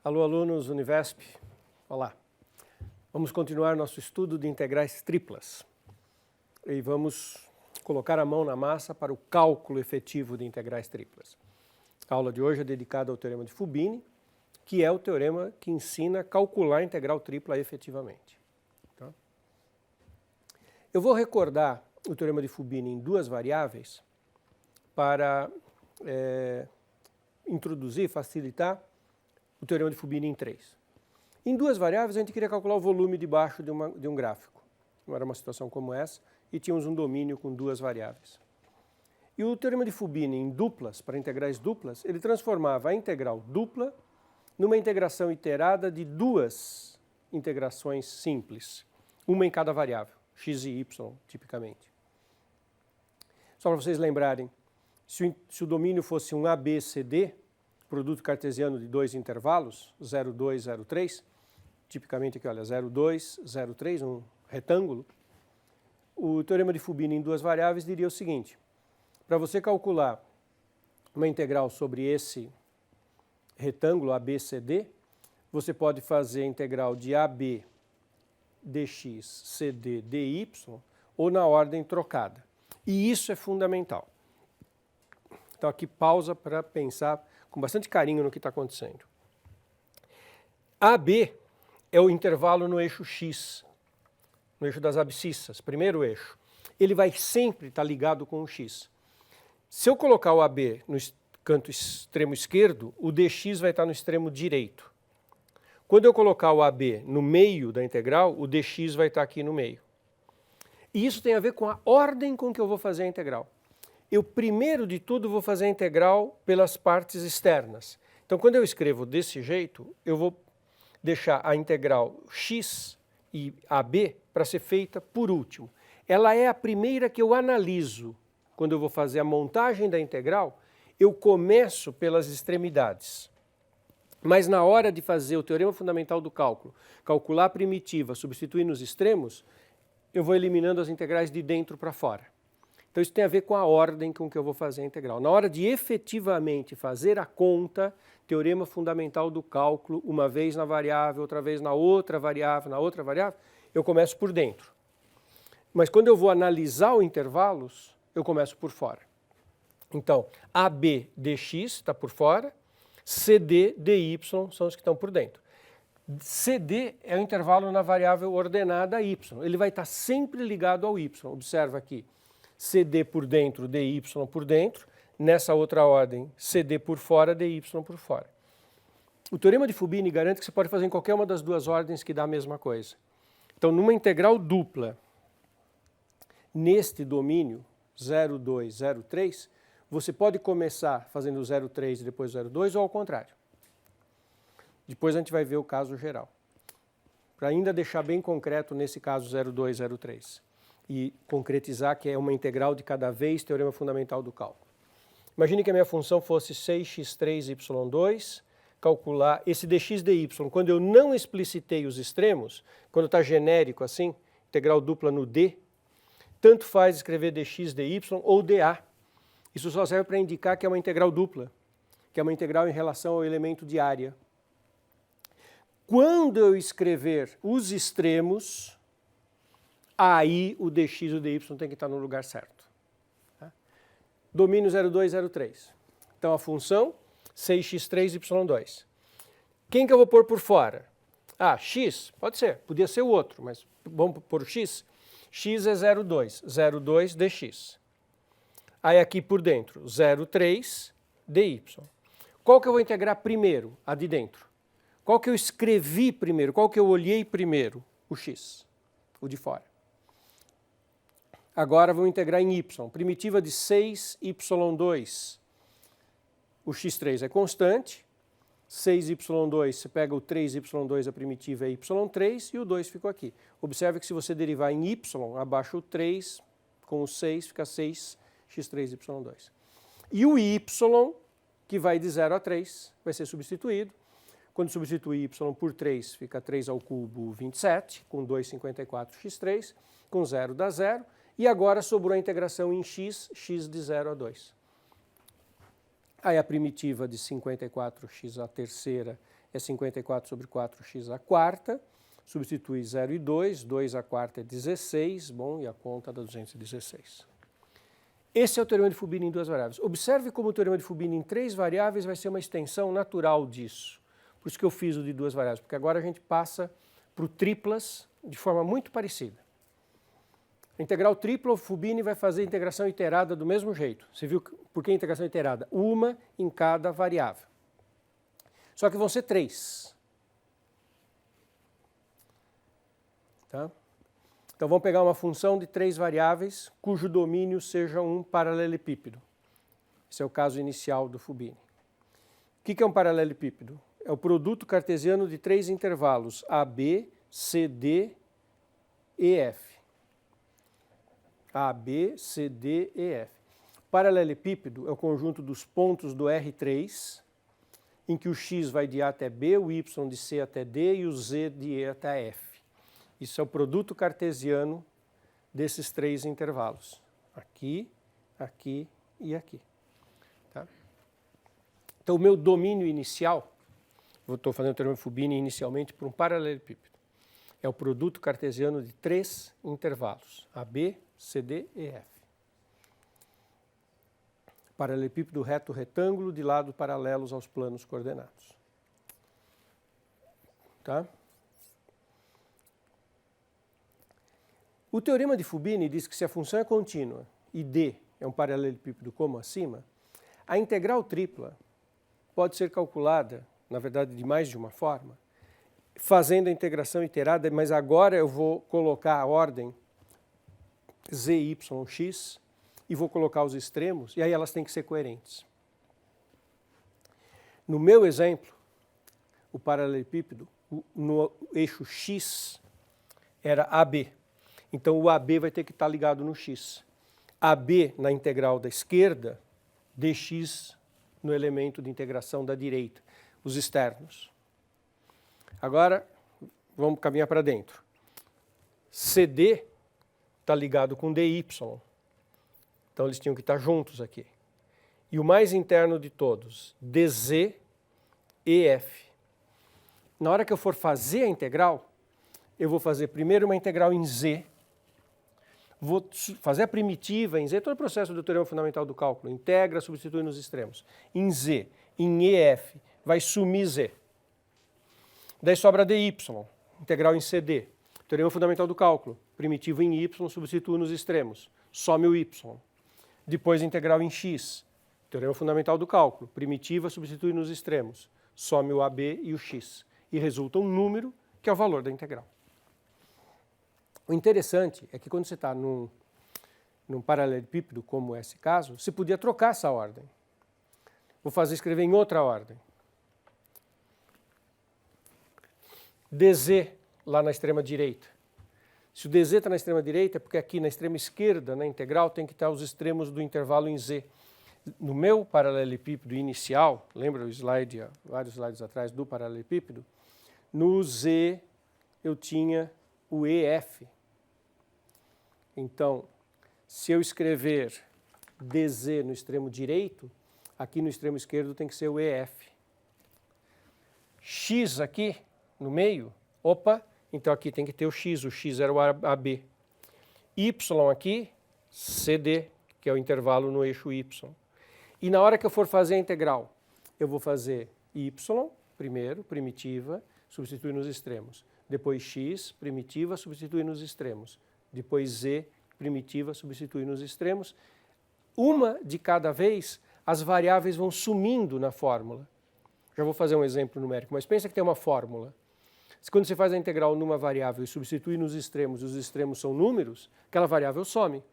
Alô, alunos Univesp. Olá. Vamos continuar nosso estudo de integrais triplas. E vamos colocar a mão na massa para o cálculo efetivo de integrais triplas. A aula de hoje é dedicada ao teorema de Fubini, que é o teorema que ensina a calcular a integral tripla efetivamente. Tá? Eu vou recordar o teorema de Fubini em duas variáveis para introduzir, facilitar o teorema de Fubini em três. Em duas variáveis a gente queria calcular o volume de baixo de um gráfico. Não era uma situação como essa e tínhamos um domínio com duas variáveis. E o teorema de Fubini em duplas, para integrais duplas, ele transformava a integral dupla numa integração iterada de duas integrações simples, uma em cada variável, x e y, tipicamente. Só para vocês lembrarem, se o domínio fosse um ABCD, produto cartesiano de dois intervalos, 0, 2, 0, 3, tipicamente aqui, olha, 0, 2, 0, 3, um retângulo, o teorema de Fubini em duas variáveis diria o seguinte: para você calcular uma integral sobre esse retângulo ABCD, você pode fazer a integral de AB dx CD dy ou na ordem trocada. E isso é fundamental. Então aqui pausa para pensar com bastante carinho no que está acontecendo. AB é o intervalo no eixo x, no eixo das abscissas, primeiro eixo. Ele vai sempre estar ligado com o x. Se eu colocar o AB no canto extremo esquerdo, o dx vai estar no extremo direito. Quando eu colocar o AB no meio da integral, o dx vai estar aqui no meio. E isso tem a ver com a ordem com que eu vou fazer a integral. Eu, primeiro de tudo, vou fazer a integral pelas partes externas. Então, quando eu escrevo desse jeito, eu vou deixar a integral x e AB para ser feita por último. Ela é a primeira que eu analiso. Quando eu vou fazer a montagem da integral, eu começo pelas extremidades. Mas na hora de fazer o teorema fundamental do cálculo, calcular a primitiva, substituir nos extremos, eu vou eliminando as integrais de dentro para fora. Então isso tem a ver com a ordem com que eu vou fazer a integral. Na hora de efetivamente fazer a conta, teorema fundamental do cálculo, uma vez na variável, outra vez na outra variável, eu começo por dentro. Mas quando eu vou analisar os intervalos, eu começo por fora. Então, AB dx está por fora, CD dy são os que estão por dentro. CD é o intervalo na variável ordenada y. Ele vai estar sempre ligado ao y. Observa aqui. CD por dentro, dy por dentro, nessa outra ordem, CD por fora, dy por fora. O teorema de Fubini garante que você pode fazer em qualquer uma das duas ordens que dá a mesma coisa. Então, numa integral dupla, neste domínio, 0, 2, 0, 3, você pode começar fazendo o 0, 3 e depois o 0, 2, ou ao contrário. Depois a gente vai ver o caso geral. Para ainda deixar bem concreto nesse caso 0, 2, 0, 3. E concretizar que é uma integral de cada vez, teorema fundamental do cálculo. Imagine que a minha função fosse 6x3y2, calcular esse dx dy. Quando eu não explicitei os extremos, quando está genérico assim, integral dupla no d, tanto faz escrever dx dy ou dA. Isso só serve para indicar que é uma integral dupla, que é uma integral em relação ao elemento de área. Quando eu escrever os extremos, aí o dx e o dy tem que estar no lugar certo. Tá? Domínio 02, 03. Então a função 6x3y2. Quem que eu vou pôr por fora? Ah, x, pode ser, podia ser o outro, mas vamos pôr o x. X é 0,2, 0,2 dx. Aí aqui por dentro, 0,3 dy. Qual que eu vou integrar primeiro? A de dentro. Qual que eu escrevi primeiro? Qual que eu olhei primeiro? O x, o de fora. Agora vamos integrar em y. Primitiva de 6y2. O x3 é constante. 6y2, você pega o 3y2, a primitiva é y3, e o 2 ficou aqui. Observe que se você derivar em y, abaixo o 3, com o 6, fica 6x3y2. E o y, que vai de 0 a 3, vai ser substituído. Quando substituir y por 3, fica 3 ao cubo, 27, com 2, 54x3, com 0 dá 0. E agora sobrou a integração em x, x de 0 a 2. Aí a primitiva de 54x, a terceira, é 54 sobre 4x à quarta, substitui 0 e 2, 2 à quarta é 16, bom, e a conta dá 216. Esse é o teorema de Fubini em duas variáveis. Observe como o teorema de Fubini em três variáveis vai ser uma extensão natural disso. Por isso que eu fiz o de duas variáveis, porque agora a gente passa para o triplas de forma muito parecida. A integral tripla, o Fubini vai fazer a integração iterada do mesmo jeito. Você viu por que a integração iterada? Uma em cada variável. Só que vão ser três. Tá? Então vamos pegar uma função de três variáveis cujo domínio seja um paralelepípedo. Esse é o caso inicial do Fubini. O que é um paralelepípedo? É o produto cartesiano de três intervalos, AB, CD e F. AB, CD e F. Paralelepípedo é o conjunto dos pontos do R3, em que o x vai de A até B, o y de C até D e o z de E até F. Isso é o produto cartesiano desses três intervalos. Aqui, aqui e aqui. Tá? Então, o meu domínio inicial, eu estou fazendo o teorema de Fubini inicialmente por um paralelepípedo, é o produto cartesiano de três intervalos, AB, CD e F. Paralelepípedo reto retângulo de lados paralelos aos planos coordenados. Tá? O teorema de Fubini diz que se a função é contínua e D é um paralelepípedo como acima, a integral tripla pode ser calculada, na verdade de mais de uma forma, fazendo a integração iterada, mas agora eu vou colocar a ordem z, y, x e vou colocar os extremos, e aí elas têm que ser coerentes. No meu exemplo, o paralelepípedo no eixo x era AB. Então o AB vai ter que estar ligado no x. AB na integral da esquerda, dx no elemento de integração da direita, os externos. Agora, vamos caminhar para dentro. CD está ligado com DY. Então eles tinham que estar juntos aqui. E o mais interno de todos, DZ e F. Na hora que eu for fazer a integral, eu vou fazer primeiro uma integral em Z, vou fazer a primitiva em Z, todo o processo do teorema fundamental do cálculo, integra, substitui nos extremos. Em Z, em EF, vai sumir Z. Daí sobra dy, integral em CD. Teorema fundamental do cálculo, primitivo em y, substitui nos extremos, some o y. Depois integral em x, teorema fundamental do cálculo, primitiva substitui nos extremos, some o AB e o x. E resulta um número que é o valor da integral. O interessante é que quando você está num paralelepípedo, como esse caso, você podia trocar essa ordem. Vou escrever em outra ordem. DZ lá na extrema direita. Se o DZ está na extrema direita, é porque aqui na extrema esquerda, na integral, tem que estar os extremos do intervalo em Z. No meu paralelepípedo inicial, lembra o slide, vários slides atrás do paralelepípedo, no Z eu tinha o EF. Então, se eu escrever DZ no extremo direito, aqui no extremo esquerdo tem que ser o EF. X aqui no meio, opa, então aqui tem que ter o X era o AB. Y aqui, CD, que é o intervalo no eixo Y. E na hora que eu for fazer a integral, eu vou fazer Y primeiro, primitiva, substituir nos extremos. Depois X, primitiva, substituir nos extremos. Depois Z, primitiva, substituir nos extremos. Uma de cada vez, as variáveis vão sumindo na fórmula. Já vou fazer um exemplo numérico, mas pensa que tem uma fórmula. Quando você faz a integral numa variável e substitui nos extremos, os extremos são números, aquela variável some.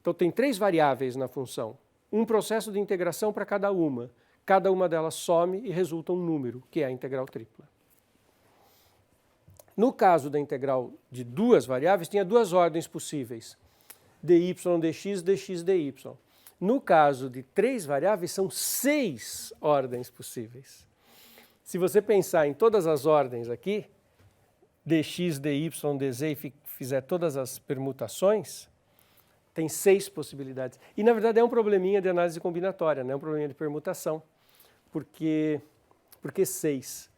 Então tem três variáveis na função. Um processo de integração para cada uma delas some e resulta um número, que é a integral tripla. No caso da integral de duas variáveis, tinha duas ordens possíveis, dy, dx, dx, dy. No caso de três variáveis, são 6 ordens possíveis. Se você pensar em todas as ordens aqui, dx, dy, dz e fizer todas as permutações, tem 6 possibilidades. E na verdade é um probleminha de análise combinatória, não é um probleminha de permutação. Por que 6?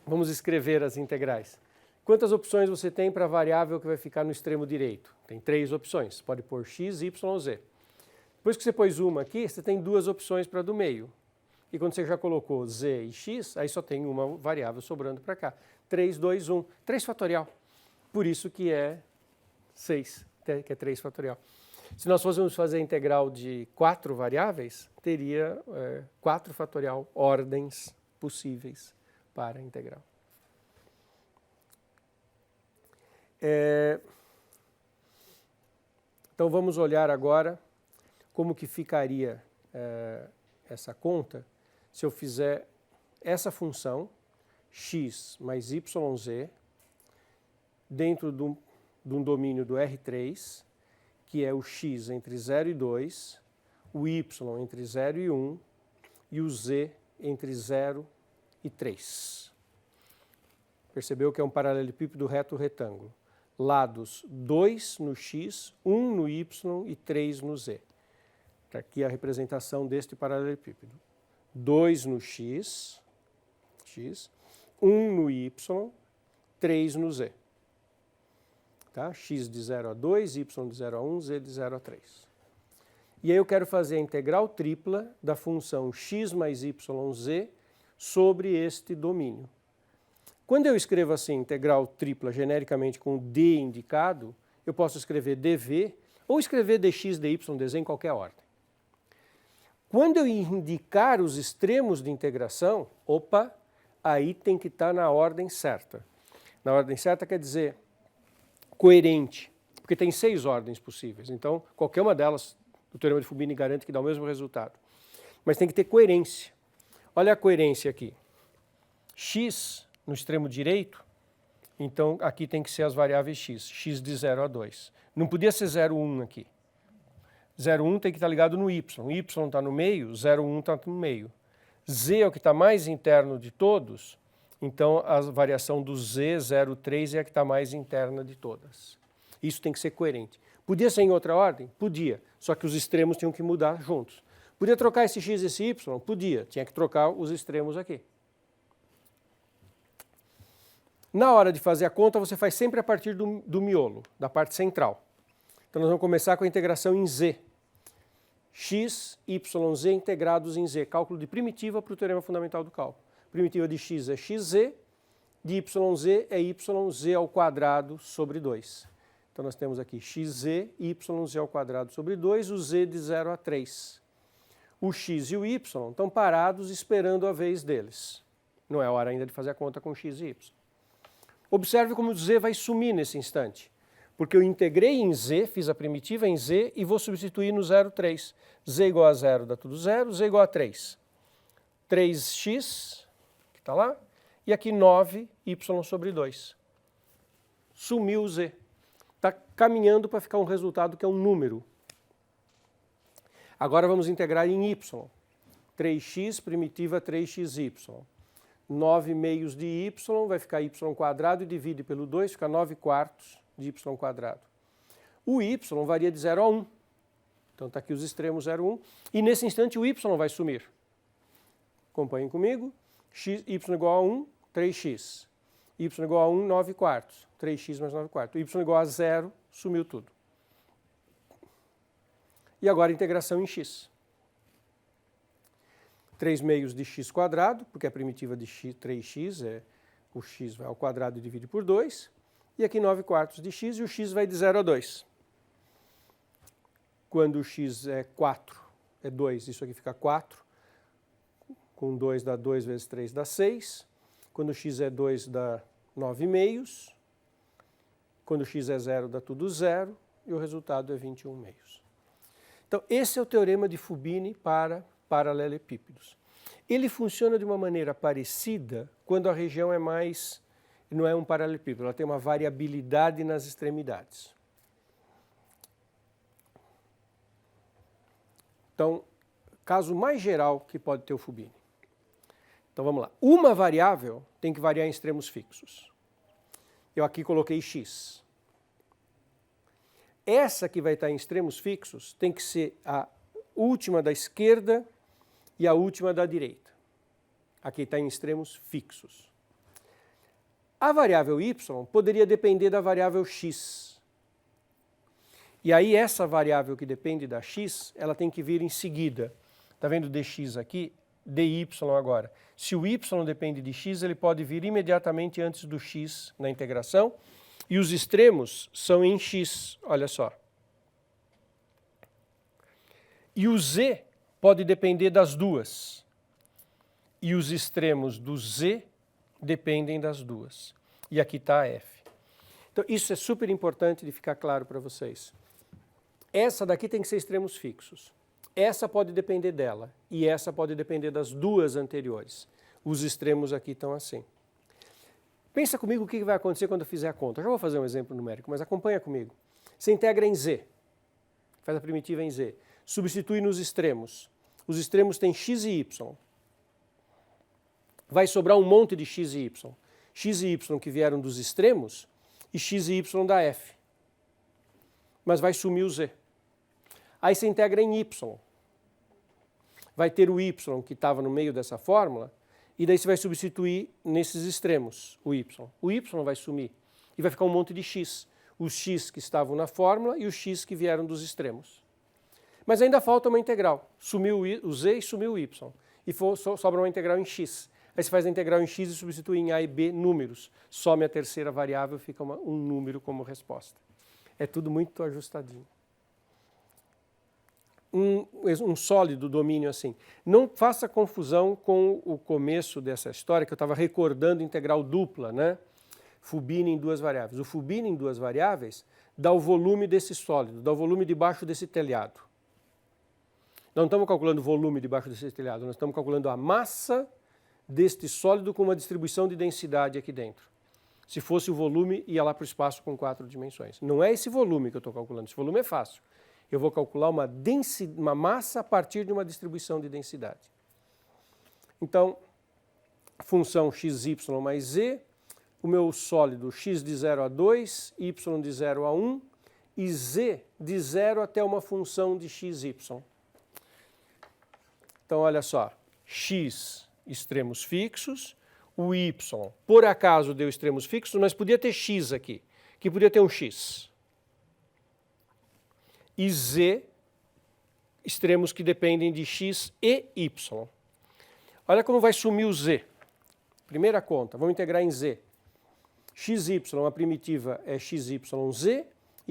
Vamos escrever as integrais. Quantas opções você tem para a variável que vai ficar no extremo direito? Tem 3 opções. Você pode pôr x, y, z. Depois que você pôs uma aqui, você tem 2 opções para a do meio. E quando você já colocou z e x, aí só tem uma variável sobrando para cá. 3, 2, 1. 3 fatorial. Por isso que é 6, que é 3 fatorial. Se nós fôssemos fazer a integral de 4 variáveis, teria 4 fatorial ordens possíveis para a integral. Então vamos olhar agora como que ficaria essa conta se eu fizer essa função x mais yz dentro de um domínio do R3, que é o x entre 0 e 2, o y entre 0 e 1 e o z entre 0 e 3. Percebeu que é um paralelepípedo reto retângulo. Lados 2 no x, 1 no y e 3 no z. Está aqui a representação deste paralelepípedo. 2 no x, 1 no y, 3 no z. Tá? X de 0 a 2, y de 0 a 1, z de 0 a 3. E aí eu quero fazer a integral tripla da função x mais yz sobre este domínio. Quando eu escrevo assim, integral tripla genericamente com d indicado, eu posso escrever dv ou escrever dx, dy, dz em qualquer ordem. Quando eu indicar os extremos de integração, aí tem que estar na ordem certa. Na ordem certa quer dizer coerente, porque tem 6 ordens possíveis. Então, qualquer uma delas, o teorema de Fubini garante que dá o mesmo resultado. Mas tem que ter coerência. Olha a coerência aqui. X no extremo direito, então aqui tem que ser as variáveis x de 0 a 2. Não podia ser 0, 1 aqui. 0, 1 tem que estar ligado no y. Y está no meio, 0, 1 está no meio. Z é o que está mais interno de todos, então a variação do z, 0, 3 é a que está mais interna de todas. Isso tem que ser coerente. Podia ser em outra ordem? Podia, só que os extremos tinham que mudar juntos. Podia trocar esse x e esse y? Podia, tinha que trocar os extremos aqui. Na hora de fazer a conta, você faz sempre a partir do miolo, da parte central. Então nós vamos começar com a integração em z. X, y, z integrados em z. Cálculo de primitiva para o teorema fundamental do cálculo. Primitiva de x é xz, de yz é yz ao quadrado sobre 2. Então nós temos aqui xz, yz ao quadrado sobre 2, o z de 0 a 3. O x e o y estão parados esperando a vez deles. Não é hora ainda de fazer a conta com x e y. Observe como o z vai sumir nesse instante. Porque eu integrei em z, fiz a primitiva em z e vou substituir no 0, 3. Z igual a 0 dá tudo 0, z igual a 3. 3x, que está lá, e aqui 9y sobre 2. Sumiu o z. Está caminhando para ficar um resultado que é um número. Agora vamos integrar em y. 3x, primitiva 3xy. 9 meios de y, vai ficar y quadrado e divide pelo 2, fica 9 quartos de y quadrado. O y varia de 0 a 1. Então está aqui os extremos 0, 1. E nesse instante o y vai sumir. Acompanhem comigo. Y igual a 1, 3x. Y igual a 1, 9 quartos. 3x mais 9 quartos. Y igual a 0, sumiu tudo. E agora a integração em x. 3 meios de x quadrado, porque a primitiva de 3x o x vai ao quadrado e divide por 2. E aqui 9 quartos de x e o x vai de 0 a 2. Quando o x é 4, é 2, isso aqui fica 4. Com 2 dá 2 vezes 3 dá 6. Quando o x é 2 dá 9 meios. Quando o x é 0 dá tudo 0. E o resultado é 21 meios. Então esse é o teorema de Fubini para paralelepípedos. Ele funciona de uma maneira parecida quando a região é não é um paralelepípedo, ela tem uma variabilidade nas extremidades. Então, caso mais geral que pode ter o Fubini. Então vamos lá. Uma variável tem que variar em extremos fixos. Eu aqui coloquei x. Essa que vai estar em extremos fixos tem que ser a última da esquerda e a última da direita. Aqui está em extremos fixos. A variável y poderia depender da variável x. E aí essa variável que depende da x, ela tem que vir em seguida. Está vendo dx aqui? Dy agora. Se o y depende de x, ele pode vir imediatamente antes do x na integração. E os extremos são em x, olha só. E o z pode depender das duas. E os extremos do z dependem das duas. E aqui está a f. Então isso é super importante de ficar claro para vocês. Essa daqui tem que ser extremos fixos. Essa pode depender dela e essa pode depender das duas anteriores. Os extremos aqui estão assim. Pensa comigo o que vai acontecer quando eu fizer a conta. Eu já vou fazer um exemplo numérico, mas acompanha comigo. Você integra em z, faz a primitiva em z, substitui nos extremos. Os extremos têm x e y. Vai sobrar um monte de x e y. X e y que vieram dos extremos e x e y da f. Mas vai sumir o z. Aí você integra em y. Vai ter o y que estava no meio dessa fórmula, e daí você vai substituir nesses extremos o y. O y vai sumir e vai ficar um monte de x. Os x que estavam na fórmula e os x que vieram dos extremos. Mas ainda falta uma integral. Sumiu o z e sumiu o y. E sobra uma integral em x. Aí você faz a integral em x e substitui em a e b números. Some a terceira variável, fica um número como resposta. É tudo muito ajustadinho. Um sólido domínio assim. Não faça confusão com o começo dessa história, que eu estava recordando integral dupla, né? Fubini em duas variáveis. O Fubini em duas variáveis dá o volume desse sólido, dá o volume debaixo desse telhado. Nós não estamos calculando o volume debaixo desse telhado, nós estamos calculando a massa deste sólido com uma distribuição de densidade aqui dentro. Se fosse o volume, ia lá para o espaço com 4 dimensões. Não é esse volume que eu estou calculando, esse volume é fácil. Eu vou calcular uma massa a partir de uma distribuição de densidade. Então, função xy mais z, o meu sólido x de 0 a 2, y de 0 a 1 e z de 0 até uma função de xy. Então, olha só, x extremos fixos, o y por acaso deu extremos fixos, mas podia ter x aqui, que podia ter um x. E z, extremos que dependem de x e y. Olha como vai sumir o z. Primeira conta, vamos integrar em z. xy, a primitiva é xyz, e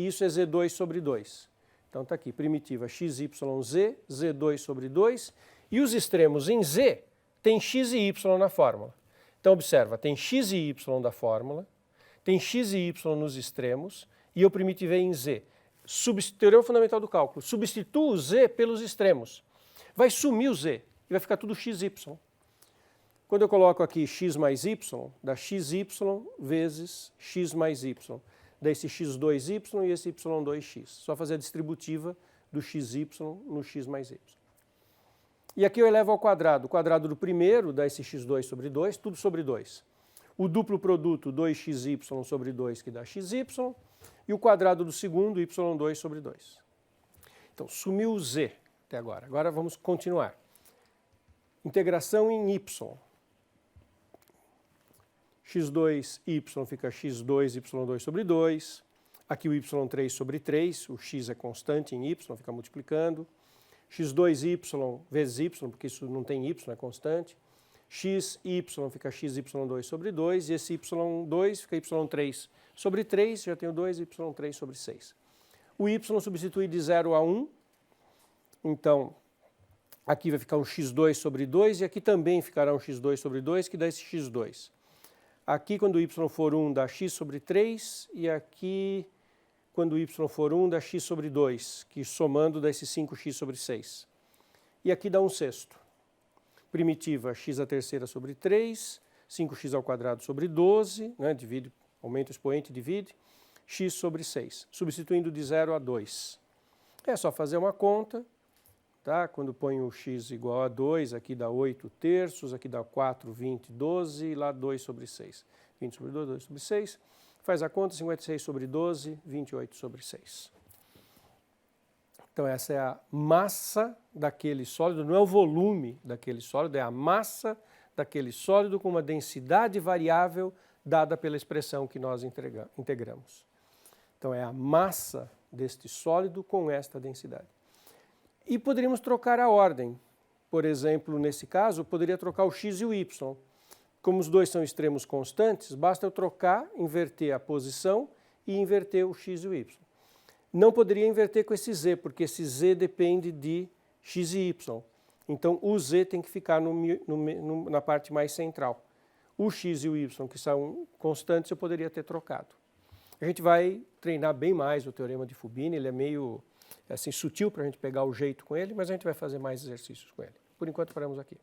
isso é z2 sobre 2. Então está aqui, primitiva xyz, z2 sobre 2, e os extremos em z tem x e y na fórmula. Então observa, tem x e y da fórmula, tem x e y nos extremos, e eu primitivei em z. Teorema fundamental do cálculo, substitua o z pelos extremos. Vai sumir o z e vai ficar tudo xy. Quando eu coloco aqui x mais y, dá xy vezes x mais y. Dá esse x2y e esse y2x. Só fazer a distributiva do xy no x mais y. E aqui eu elevo ao quadrado. O quadrado do primeiro dá esse x2 sobre 2, tudo sobre 2. O duplo produto 2xy sobre 2, que dá xy. E o quadrado do segundo, y2 sobre 2. Então, sumiu o z até agora. Agora vamos continuar. Integração em y. x2y fica x2, y2 sobre 2. Aqui o y3 sobre 3, o x é constante em y, fica multiplicando. x2y vezes y, porque isso não tem y, é constante. xy fica xy2 sobre 2, e esse y2 fica y3 sobre 3, já tenho 2, y3 sobre 6. O y substitui de 0 a 1, então aqui vai ficar um x2 sobre 2, e aqui também ficará um x2 sobre 2, que dá esse x2. Aqui, quando o y for 1, dá x sobre 3, e aqui, quando o y for 1, dá x sobre 2, que somando dá esse 5x sobre 6. E aqui dá um sexto. Primitiva, x à terceira sobre 3, 5x ao quadrado sobre 12, né, divide, aumenta o expoente, divide, x sobre 6, substituindo de 0 a 2. É só fazer uma conta, tá? Quando põe o x igual a 2, aqui dá 8 terços, aqui dá 4, 20, 12, e lá 2 sobre 6. 20 sobre 2, 2 sobre 6. Faz a conta, 56 sobre 12, 28 sobre 6. Então essa é a massa daquele sólido, não é o volume daquele sólido, é a massa daquele sólido com uma densidade variável dada pela expressão que nós integramos. Então, é a massa deste sólido com esta densidade. E poderíamos trocar a ordem. Por exemplo, nesse caso, eu poderia trocar o x e o y. Como os dois são extremos constantes, basta eu trocar, inverter a posição e inverter o x e o y. Não poderia inverter com esse z, porque esse z depende de x e y. Então, o z tem que ficar na parte mais central. O x e o y, que são constantes, eu poderia ter trocado. A gente vai treinar bem mais o teorema de Fubini, ele é meio assim, sutil para a gente pegar o jeito com ele, mas a gente vai fazer mais exercícios com ele. Por enquanto, paramos aqui.